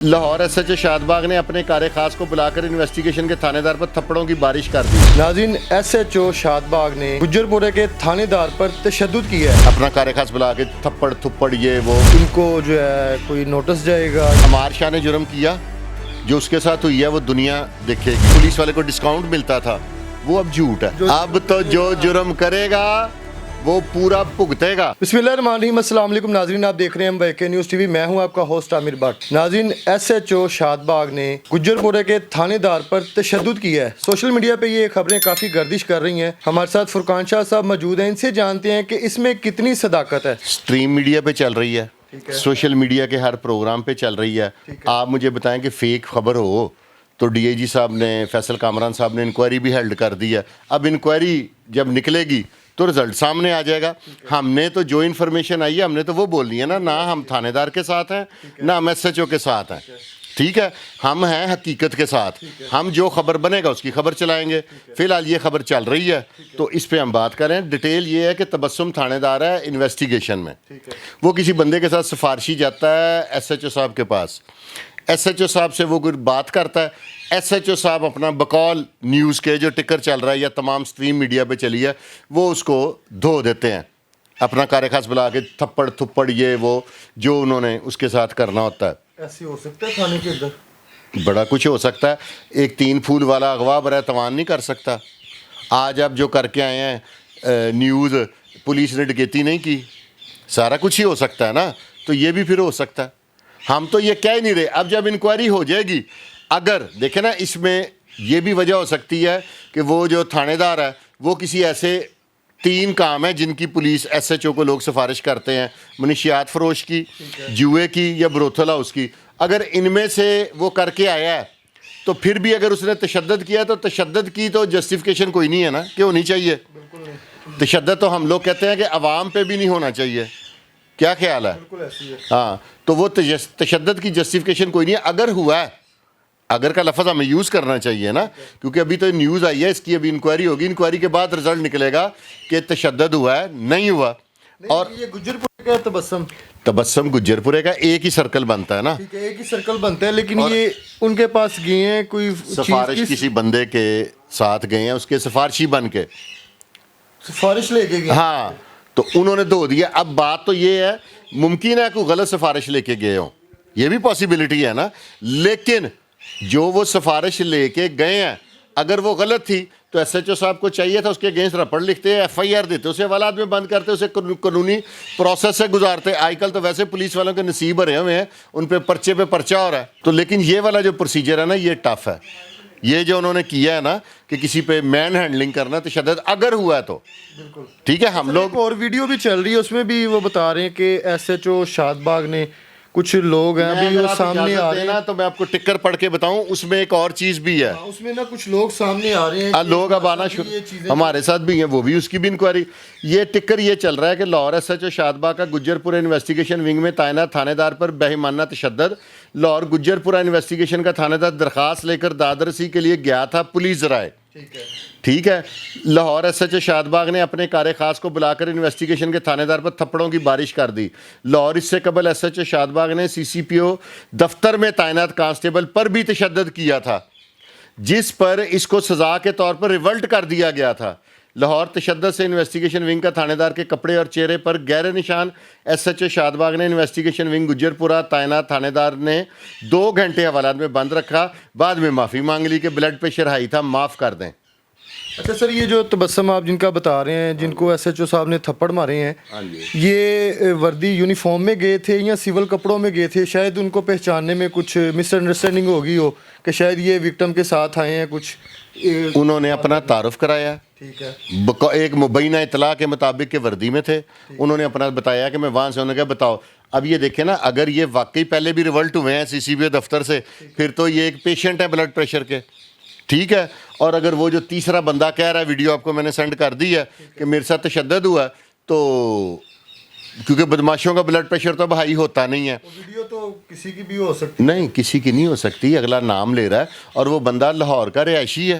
Lahore S H O شاد باغ نے اپنے کار خاص کو بلا کر انویسٹیگیشن کے تھانے دار پر تھپڑوں کی بارش کر دی۔ ناظرین، ایس ایچ او شاد باغ نے گجر پورے کے تھانے دار پر تشدد کیا ہے۔ اپنا کار خاص بلا کے تھپڑ یہ وہ ان کو جو ہے کوئی نوٹس جائے گا۔ عمار شاہ نے جرم کیا، جو اس کے ساتھ ہوئی ہے وہ دنیا دیکھے گی۔ پولیس والے کو ڈسکاؤنٹ ملتا تھا، وہ اب جھوٹ ہے۔ اب تو جو جرم کرے گا وہ پورا بھگتے گا۔ بسم اللہ الرحمن الرحیم۔ السلام علیکم ناظرین، آپ دیکھ رہے ہیں BK نیوز ٹی وی، میں ہوں آپ کا ہوسٹ عامر بٹ۔ ناظرین، ایس ایچ او شاد باغ نے گجر پورے کے تھانے دار پر تشدد کیا ہے۔ سوشل میڈیا پہ یہ خبریں کافی گردش کر رہی ہیں۔ ہمارے ساتھ فرقان شاہ صاحب موجود ہیں، ان سے جانتے ہیں کہ اس میں کتنی صداقت ہے۔ سٹریم میڈیا پہ چل رہی ہے، سوشل میڈیا کے ہر پروگرام پہ چل رہی ہے۔ آپ مجھے بتائیں کہ فیک خبر ہو تو ڈی اے جی صاحب نے، فیصل کامران صاحب نے انکوائری بھی ہیلڈ کر دی ہے۔ اب انکوائری جب نکلے گی تو رزلٹ سامنے آ جائے گا۔ ہم نے تو جو انفارمیشن آئی ہے ہم نے تو وہ بولنی ہے نا، نہ ہم تھانے دار کے ساتھ ہیں نہ ہم ایس ایچ او کے ساتھ ہیں، ٹھیک ہے؟ ہم ہیں حقیقت کے ساتھ، ہم جو خبر بنے گا اس کی خبر چلائیں گے۔ فی الحال یہ خبر چل رہی ہے تو اس پہ ہم بات کریں۔ ڈیٹیل یہ ہے کہ تبسم تھانے دار ہے انویسٹیگیشن میں، وہ کسی بندے کے ساتھ سفارشی جاتا ہے ایس ایچ او صاحب کے پاس، ایس ایچ او صاحب سے وہ کوئی بات کرتا ہے، ایس ایچ او صاحب اپنا بقول نیوز کے جو ٹکر چل رہا ہے یا تمام سٹریم میڈیا پہ چلی ہے وہ اس کو دھو دیتے ہیں، اپنا کار خاص بلا کے تھپڑ یہ وہ جو انہوں نے اس کے ساتھ کرنا ہوتا ہے۔ ایسے ہو سکتا ہے تھانے کے اندر؟ بڑا کچھ ہو سکتا ہے۔ ایک 3 پھول والا اغوا برائے توان نہیں کر سکتا۔ آج آپ جو کر کے آئے ہیں نیوز، پولیس نے ڈکیتی نہیں کی، سارا کچھ ہی ہو سکتا ہے نا، تو یہ بھی پھر ہو سکتا ہے۔ ہم تو یہ کہہ نہیں رہے، اب جب انکوائری ہو جائے گی، اگر دیکھیں نا اس میں یہ بھی وجہ ہو سکتی ہے کہ وہ جو تھانے دار ہے وہ کسی ایسے 3 کام ہیں جن کی پولیس ایس ایچ او کو لوگ سفارش کرتے ہیں، منشیات فروش کی، جوئے کی یا بروتھل ہاؤس کی۔ اگر ان میں سے وہ کر کے آیا ہے تو پھر بھی اگر اس نے تشدد کیا تو تشدد کی تو جسٹیفیکیشن کوئی نہیں ہے نا کہ ہونی چاہیے۔ تشدد تو ہم لوگ کہتے ہیں کہ عوام پہ بھی نہیں ہونا چاہیے، کیا خیال ہے؟ ہاں، تو وہ تشدد کی جسٹیفیکیشن کوئی نہیں ہے۔ اگر ہوا ہے، اگر کا لفظ ہمیں یوز کرنا چاہیے نا، کیونکہ ابھی تو نیوز آئی ہے، اس کی ابھی انکوائری ہوگی، انکوائری کے بعد رزلٹ نکلے گا کہ تشدد ہوا ہے نہیں ہوا۔ اور یہ گجر پورے کا تبسم گجر پورے کا ایک ہی سرکل بنتا ہے نا، ایک ہی سرکل بنتا ہے، لیکن یہ ان کے پاس گئے ہیں کوئی سفارش کسی بندے کے ساتھ گئے ہیں، اس کے سفارشی بن کے سفارش لے کے گئے، ہاں، تو انہوں نے دھو دیا۔ اب بات تو یہ ہے، ممکن ہے کوئی غلط سفارش لے کے گئے ہوں، یہ بھی پاسیبلٹی ہے نا، لیکن جو وہ سفارش لے کے گئے ہیں اگر وہ غلط تھی تو ایس ایچ او صاحب کو چاہیے تھا اس کے اگینسٹ رپورٹ لکھتے، ایف آئی آر دیتے، اسے حوالات میں بند کرتے، اسے قانونی پروسیس سے گزارتے۔ آج کل تو ویسے پولیس والوں کے نصیب بھرے ہوئے ہیں، ان پہ پرچے ہو رہا ہے تو، لیکن یہ والا جو پروسیجر ہے نا یہ ٹف ہے۔ یہ جو انہوں نے کیا ہے نا کہ کسی پہ مین ہینڈلنگ کرنا، تشدد اگر ہوا ہے تو ٹھیک ہے۔ ہم لوگ اور ویڈیو بھی چل رہی ہے، اس میں بھی وہ بتا رہے ہیں کہ ایس ایچ او شاد باغ نے کچھ لوگ ہیں ابھی وہ سامنے آ رہے ہیں، تو میں آپ کو ٹکر پڑھ کے بتاؤں، اس میں ایک اور چیز بھی ہے، اس میں نا کچھ لوگ سامنے آ رہے ہیں، لوگ اب آنا شروع، ہمارے ساتھ بھی ہیں، وہ بھی اس کی بھی انکوائری۔ یہ ٹکر یہ چل رہا ہے کہ لاہور ایس ایچ او شاد باغ کا گجر پورہ انویسٹیگیشن ونگ میں تعینات تھانے دار پر بہیمانہ تشدد۔ لاہور گجر پورہ انویسٹیگیشن کا تھانے دار درخواست لے کر دادرسی کے لیے گیا تھا پولیس ذرائع، ٹھیک ہے۔ لاہور ایس ایچ او شاد باغ نے اپنے کار خاص کو بلا کر انویسٹیگیشن کے تھانے دار پر تھپڑوں کی بارش کر دی۔ لاہور اس سے قبل ایس ایچ او شاد باغ نے سی سی پی او دفتر میں تعینات کانسٹیبل پر بھی تشدد کیا تھا، جس پر اس کو سزا کے طور پر ریولٹ کر دیا گیا تھا۔ لاہور تشدد سے انویسٹیگیشن ونگ کا تھانے دار کے کپڑے اور چہرے پر گہرے نشان۔ ایس ایچ او شاد باغ نے انویسٹیگیشن ونگ گجر پورہ تعینات تھانے دار نے 2 گھنٹے حوالات میں بند رکھا، بعد میں معافی مانگ لی کہ بلڈ پریشر ہائی تھا، معاف کر دیں۔ اچھا سر، یہ جو تبسم آپ جن کا بتا رہے ہیں، جن کو ایس ایچ او صاحب نے تھپڑ مارے ہیں، یہ وردی یونیفارم میں گئے تھے یا سول کپڑوں میں گئے تھے؟ شاید ان کو پہچاننے میں کچھ مس انڈرسٹینڈنگ ہوگی ہو کہ شاید یہ وکٹم کے ساتھ آئے ہیں کچھ۔ انہوں نے اپنا تعارف کرایا، ٹھیک ہے، ایک مبینہ اطلاع کے مطابق کہ وردی میں تھے، انہوں نے اپنا بتایا کہ میں وہاں سے، انہوں نے کہا بتاؤ۔ اب یہ دیکھیں نا، اگر یہ واقعی پہلے بھی ریولٹ ہوئے ہیں سی سی بی او دفتر سے، پھر تو یہ ایک پیشنٹ ہے بلڈ پریشر کے، ٹھیک ہے۔ اور اگر وہ جو تیسرا بندہ کہہ رہا ہے، ویڈیو آپ کو میں نے سینڈ کر دی ہے کہ میرے ساتھ تشدد ہوا ہے، تو کیونکہ بدماشوں کا بلڈ پریشر تو اب ہائی ہوتا نہیں ہے، ویڈیو تو کسی کی بھی ہو سکتی، نہیں کسی کی نہیں ہو سکتی، اگلا نام لے رہا ہے اور وہ بندہ لاہور کا رہائشی ہے،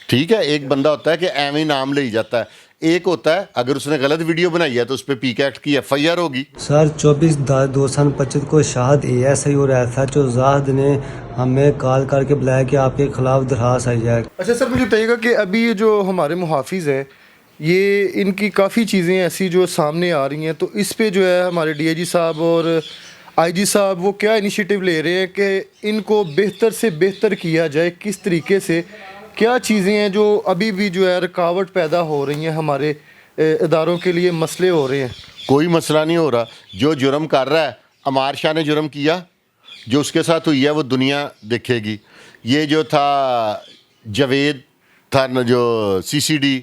ٹھیک ہے۔ ایک بندہ ہوتا ہے کہ ایویں نام لے ہی جاتا ہے، ایک ہوتا ہے اگر اس نے غلط ویڈیو بنائی ہے تو اس پہ پی کے ایکٹ کی FIR ہوگی. سر 24/10/2025 کو شاہد ASI اور SHO زاہد نے ہمیں کال کر کے بلایا کہ آپ کے خلاف درخواست آئی جائے. اچھا سر مجھے بتائیے گا کہ ابھی جو ہمارے محافظ ہیں یہ ان کی کافی چیزیں ایسی جو سامنے آ رہی ہیں، تو اس پہ جو ہے ہمارے DIG صاحب اور IG صاحب وہ کیا انیشیٹو لے رہے ہیں کہ ان کو بہتر سے بہتر کیا جائے؟ کس طریقے سے کیا چیزیں ہیں جو ابھی بھی جو ہے رکاوٹ پیدا ہو رہی ہیں، ہمارے اداروں کے لیے مسئلے ہو رہے ہیں؟ کوئی مسئلہ نہیں ہو رہا. جو جرم کر رہا ہے، عمار شاہ نے جرم کیا، جو اس کے ساتھ ہوئی ہے وہ دنیا دیکھے گی. یہ جو تھا جاوید تھا نا، جو CCD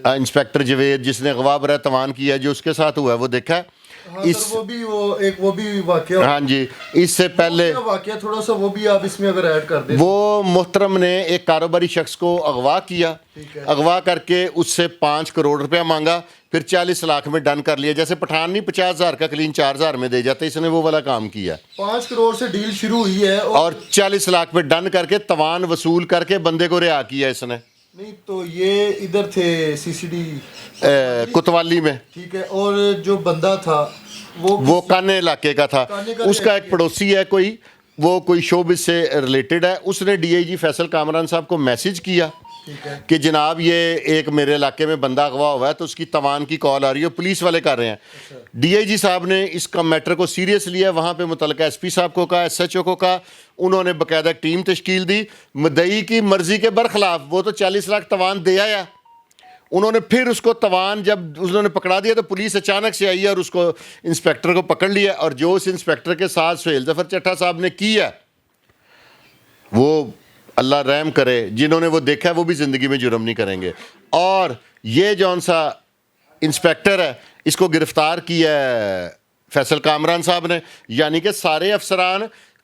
انسپیکٹر جاوید، جس نے اغوا برائے توان کیا، جو اس کے ساتھ ہوا ہے وہ دیکھا ہے. وہ بھی واقعہ، ہاں جی، اس سے پہلے واقعہ تھوڑا سا وہ بھی آپ اس میں اگر ایڈ کر دیں. وہ محترم نے ایک کاروباری شخص کو اغوا کیا، اغوا کر کے اس سے 5 کروڑ روپیہ مانگا، پھر 40 لاکھ میں ڈن کر لیا. جیسے پٹھان نہیں 50,000 کا کلین 4,000 میں دے جاتے، اس نے وہ والا کام کیا. 5 کروڑ سے ڈیل شروع ہوئی ہے اور 40 لاکھ میں ڈن کر کے توان وصول کر کے بندے کو رہا کیا اس نے. نہیں تو یہ ادھر تھے CCD کوتوالی میں، ٹھیک ہے. اور جو بندہ تھا وہ کانے علاقے کا تھا. اس کا ایک پڑوسی ہے کوئی، وہ کوئی شوبز سے ریلیٹڈ ہے. اس نے DIG فیصل کامران صاحب کو میسج کیا کہ جناب یہ ایک میرے علاقے میں بندہ اغوا ہوا ہے، تو اس کی توان کی کال آ رہی ہے، پولیس والے کر رہے ہیں. DIG صاحب نے اس کا میٹر کو سیریس لیا، وہاں پہ متعلقہ SP صاحب کو کہا، SHO کو کہا. انہوں نے باقاعدہ ٹیم تشکیل دی، مدعی کی مرضی کے برخلاف. وہ تو 40 لاکھ توان دے آیا. انہوں نے پھر اس کو توان جب انہوں نے پکڑا دیا تو پولیس اچانک سے آئی ہے اور اس کو انسپیکٹر کو پکڑ لیا. اور جو اس انسپیکٹر کے ساتھ سہیل ظفر چٹھا صاحب نے کیا، وہ اللہ رحم کرے، جنہوں نے وہ دیکھا ہے وہ بھی زندگی میں جرم نہیں کریں گے. اور یہ جون سا انسپیکٹر ہے، اس کو گرفتار کیا ہے فیصل کامران صاحب نے. یعنی کہ سارے افسران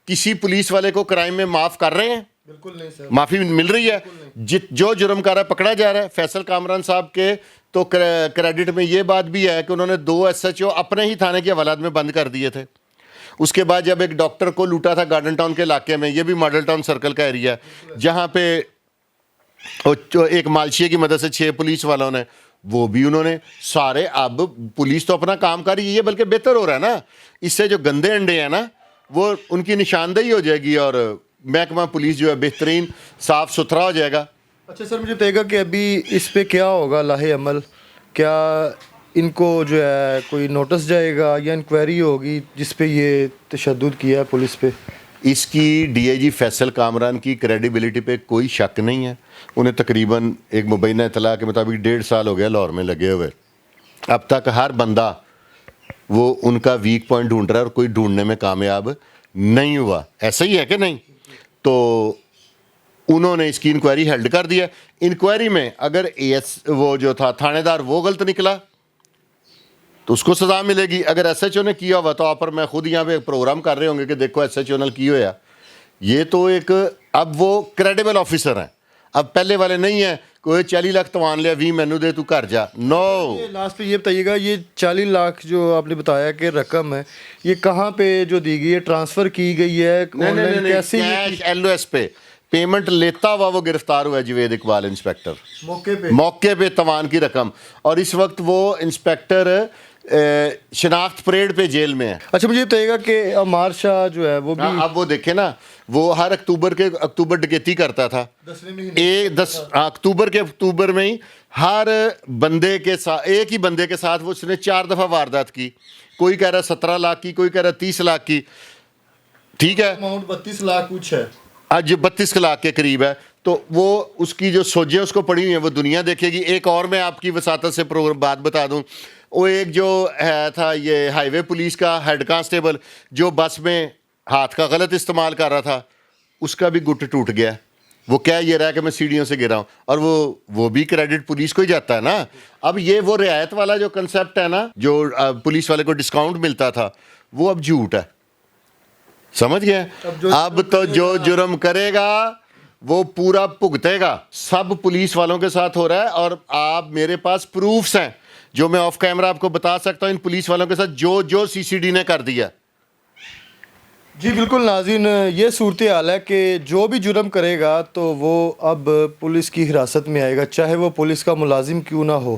کسی پولیس والے کو کرائم میں معاف کر رہے ہیں؟ بالکل نہیں سر، معافی مل رہی ہے. جو جرم کارہ پکڑا جا رہا ہے. فیصل کامران صاحب کے تو کریڈٹ میں یہ بات بھی ہے کہ انہوں نے 2 SHO اپنے ہی تھانے کے حوالات میں بند کر دیے تھے. اس کے بعد جب ایک ڈاکٹر کو لوٹا تھا گارڈن ٹاؤن کے علاقے میں، یہ بھی ماڈل ٹاؤن سرکل کا ایریا ہے، جہاں پہ ایک مالشیے کی مدد سے 6 پولیس والوں نے، وہ بھی انہوں نے سارے. اب پولیس تو اپنا کام کر رہی ہے، بلکہ بہتر ہو رہا ہے نا. اس سے جو گندے انڈے ہیں نا، وہ ان کی نشاندہی ہو جائے گی اور محکمہ پولیس جو ہے بہترین صاف ستھرا ہو جائے گا. اچھا سر مجھے بتائیے گا کہ ابھی اس پہ کیا ہوگا لاہ عمل؟ کیا ان کو جو ہے کوئی نوٹس جائے گا یا انکوائری ہوگی جس پہ یہ تشدد کیا ہے پولیس پہ؟ اس کی DIG فیصل کامران کی کریڈیبلٹی پہ کوئی شک نہیں ہے. انہیں تقریباً ایک مبینہ اطلاع کے مطابق 1.5 سال ہو گیا لاہور میں لگے ہوئے. اب تک ہر بندہ وہ ان کا ویک پوائنٹ ڈھونڈ رہا ہے اور کوئی ڈھونڈنے میں کامیاب نہیں ہوا. ایسا ہی ہے کہ نہیں؟ تو انہوں نے اس کی انکوائری ہیلڈ کر دیا. انکوائری میں اگر وہ جو تھا تھانے دار وہ غلط نکلا تو اس کو سزا ملے گی. اگر SHO نے کیا ہوا تو آپ پر میں خود یہاں پہ پروگرام کر رہے ہوں گے کہ دیکھو SHO نے کی ہوا. یہ تو ایک اب وہ کریڈیبل آفیسر ہیں. اب پہلے والے نہیں ہیں کوئی 40 لاکھ توان لیا 20 مینو دے تو گھر جا. نو. لاسٹ پہ یہ بتائیے گا، یہ 40 لاکھ جو آپ نے بتایا کہ رقم ہے، یہ کہاں پہ جو دی گئی ہے؟ ٹرانسفر کی گئی ہے؟ کیسے کیش LOS پہ پیمنٹ لیتا ہوا وہ گرفتار ہوا ہے جوید اقبال انسپیکٹر موقع پہ توان کی رقم. اور اس وقت وہ انسپیکٹر شناخت پریڈ پہ جیل میں ہے. اچھا مجھے بتائیے گا کہ عمار شاہ جو ہے وہ بھی، اب وہ دیکھیں نا، وہ ہر اکتوبر ڈکیتی کرتا تھا. 10 اکتوبر میں ہی ہر بندے کے ساتھ، ایک ہی بندے کے ساتھ وہ اس نے 4 دفعہ واردات کی. کوئی کہہ رہا 17 لاکھ کی، کوئی کہہ رہا 30 لاکھ کی. ٹھیک ہے، اماؤنٹ 32 لاکھ کچھ ہے، آج 32 لاکھ کے قریب ہے. تو وہ اس کی جو سوجیں اس کو پڑی ہوئی ہیں وہ دنیا دیکھے گی. ایک اور میں آپ کی وساطت سے بات بتا دوں، وہ ایک جو ہے تھا یہ ہائی وے پولیس کا ہیڈ کانسٹیبل جو بس میں ہاتھ کا غلط استعمال کر رہا تھا، اس کا بھی گٹ ٹوٹ گیا. وہ کہہ یہ رہا کہ میں سیڑھیوں سے گرا ہوں، اور وہ بھی کریڈٹ پولیس کو ہی جاتا ہے نا. اب یہ وہ رعایت والا جو کنسیپٹ ہے نا، جو پولیس والے کو ڈسکاؤنٹ ملتا تھا، وہ اب جھوٹ ہے. سمجھ گئے؟ اب تو جو جرم کرے گا وہ پورا بھگتے گا. سب پولیس والوں کے ساتھ ہو رہا ہے، اور آپ میرے پاس پروفس ہیں جو میں آف کیمرہ آپ کو بتا سکتا ہوں ان پولیس والوں کے ساتھ جو CCD نے کر دیا. جی بالکل ناظرین، یہ صورتحال ہے کہ جو بھی جرم کرے گا تو وہ اب پولیس کی حراست میں آئے گا، چاہے وہ پولیس کا ملازم کیوں نہ ہو.